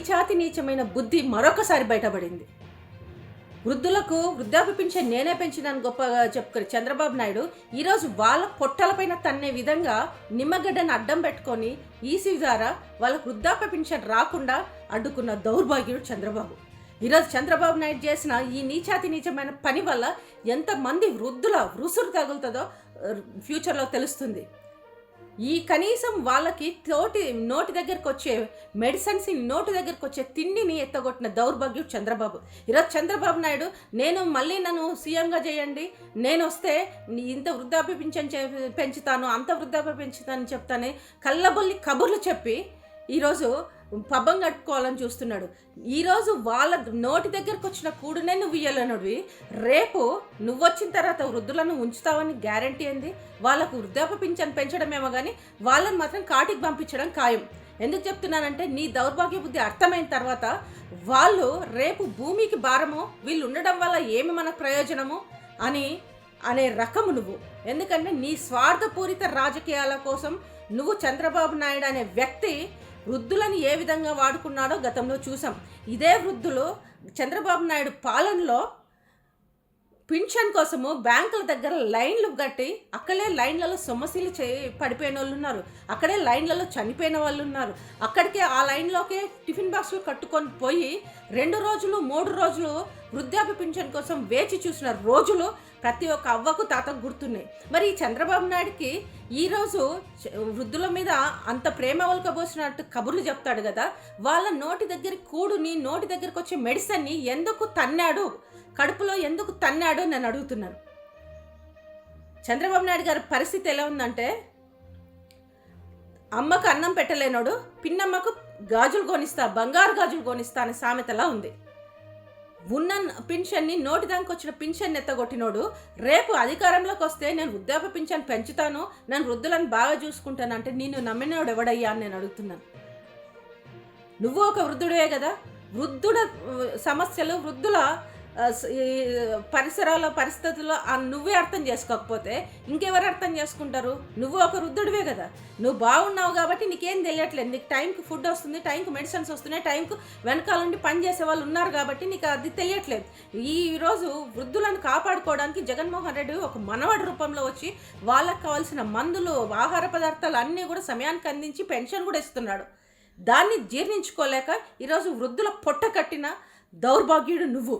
నీచాతి నీచమైన బుద్ధి మరొకసారి బయటపడింది. వృద్ధులకు వృద్ధాప్య పింఛన్ నేనే పెంచినాను గొప్పగా చెప్పుకొని చంద్రబాబు నాయుడు ఈరోజు వాళ్ళ పొట్టలపైన తన్నే విధంగా నిమ్మగడ్డను అడ్డం పెట్టుకొని ఈసీ ద్వారా వాళ్ళకు వృద్ధాప్య పింఛన్ రాకుండా అడ్డుకున్న దౌర్భాగ్యుడు చంద్రబాబు. ఈరోజు చంద్రబాబు నాయుడు చేసిన ఈ నీచాతి నీచమైన పని వల్ల ఎంతమంది వృద్ధుల రుసురు తగులుతుందో ఫ్యూచర్లో తెలుస్తుంది. ఈ కనీసం వాళ్ళకి నోటి దగ్గరకు వచ్చే మెడిసిన్స్, నోటి దగ్గరకు వచ్చే తిండిని ఎత్తగొట్టిన దౌర్భాగ్యం చంద్రబాబు. ఈరోజు చంద్రబాబు నాయుడు నన్ను సీఎంగా చేయండి, నేను వస్తే ఇంత వృద్ధాప్య పింఛన్ పెంచుతాను, అంత వృద్ధాప్య పెంచుతానని చెప్తాను కళ్ళబొల్లి కబుర్లు చెప్పి ఈరోజు పబ్బం కట్టుకోవాలని చూస్తున్నాడు. ఈరోజు వాళ్ళ నోటి దగ్గరకు వచ్చిన కూడునే నువ్వు ఇయ్యలేనుడివి, రేపు నువ్వు వచ్చిన తర్వాత వృద్ధులను ఉంచుతావని గ్యారంటీ ఏంది? వాళ్ళకు వృద్ధాప్య పింఛన్ పెంచడమేమో కానీ వాళ్ళని మాత్రం కాటికి పంపించడం ఖాయం. ఎందుకు చెప్తున్నానంటే నీ దౌర్భాగ్య బుద్ధి అర్థమైన తర్వాత వాళ్ళు రేపు భూమికి భారము, వీళ్ళు ఉండడం వల్ల ఏమి మనకు ప్రయోజనము అనే రకము నువ్వు. ఎందుకంటే నీ స్వార్థపూరిత రాజకీయాల కోసం నువ్వు చంద్రబాబు నాయుడు అనే వ్యక్తి వృద్ధులను ఏ విధంగా వాడుకున్నాడో గతంలో చూసాం. ఇదే వృద్ధులు చంద్రబాబు నాయుడు పాలనలో పింఛన్ కోసము బ్యాంకుల దగ్గర లైన్లు కట్టి అక్కడే లైన్లలో సమస్యలు పడిపోయిన వాళ్ళు ఉన్నారు, అక్కడే లైన్లలో చనిపోయిన వాళ్ళు ఉన్నారు. అక్కడికే ఆ లైన్లోకే టిఫిన్ బాక్స్లు కట్టుకొని పోయి 2 రోజులు 3 రోజులు వృద్ధాప్య పింఛన్ కోసం వేచి చూసిన రోజులు ప్రతి ఒక్క అవ్వకు తాతకు గుర్తున్నాయి. మరి ఈ చంద్రబాబు నాయుడికి ఈరోజు వృద్ధుల మీద అంత ప్రేమ ఒలకబోసినట్టు కబుర్లు చెప్తాడు కదా, వాళ్ళ నోటి దగ్గరికి వచ్చే మెడిసిన్ని ఎందుకు తన్నాడు, కడుపులో ఎందుకు తన్నాడు నేను అడుగుతున్నాను. చంద్రబాబు నాయుడు గారి పరిస్థితి ఎలా ఉందంటే, అమ్మకు అన్నం పెట్టలేనోడు పిన్నమ్మకు గాజులు కొనిస్తా, బంగారు గాజులు కొనిస్తా అనే సామెతలా ఉంది. ఉన్న పింఛన్ని నోటి దానికి వచ్చిన పింఛన్ ఎత్తగొట్టినోడు రేపు అధికారంలోకి వస్తే నేను వృద్ధాప్య పింఛన్ పెంచుతాను, నేను వృద్ధులను బాగా చూసుకుంటానంటే నిన్ను నమ్మినోడు ఎవడయ్యా అని నేను అడుగుతున్నాను. నువ్వు ఒక వృద్ధుడే కదా, వృద్ధుల సమస్యలు, వృద్ధుల పరిస్థితుల్లో నువ్వే అర్థం చేసుకోకపోతే ఇంకెవరు అర్థం చేసుకుంటారు? నువ్వు ఒక వృద్ధుడివే కదా, నువ్వు బాగున్నావు కాబట్టి నీకేం తెలియట్లేదు. నీకు టైంకి ఫుడ్ వస్తుంది, టైంకి మెడిసిన్స్ వస్తున్నాయి, టైంకు వెనకాల నుండి పని చేసే వాళ్ళు ఉన్నారు కాబట్టి నీకు అది తెలియట్లేదు. ఈరోజు వృద్ధులను కాపాడుకోవడానికి జగన్మోహన్ రెడ్డి ఒక మనవడి రూపంలో వచ్చి వాళ్ళకు కావాల్సిన మందులు, ఆహార పదార్థాలు అన్నీ కూడా సమయానికి అందించి పెన్షన్ కూడా ఇస్తున్నాడు. దాన్ని జీర్ణించుకోలేక ఈరోజు వృద్ధుల పొట్ట కట్టిన దౌర్భాగ్యుడు నువ్వు.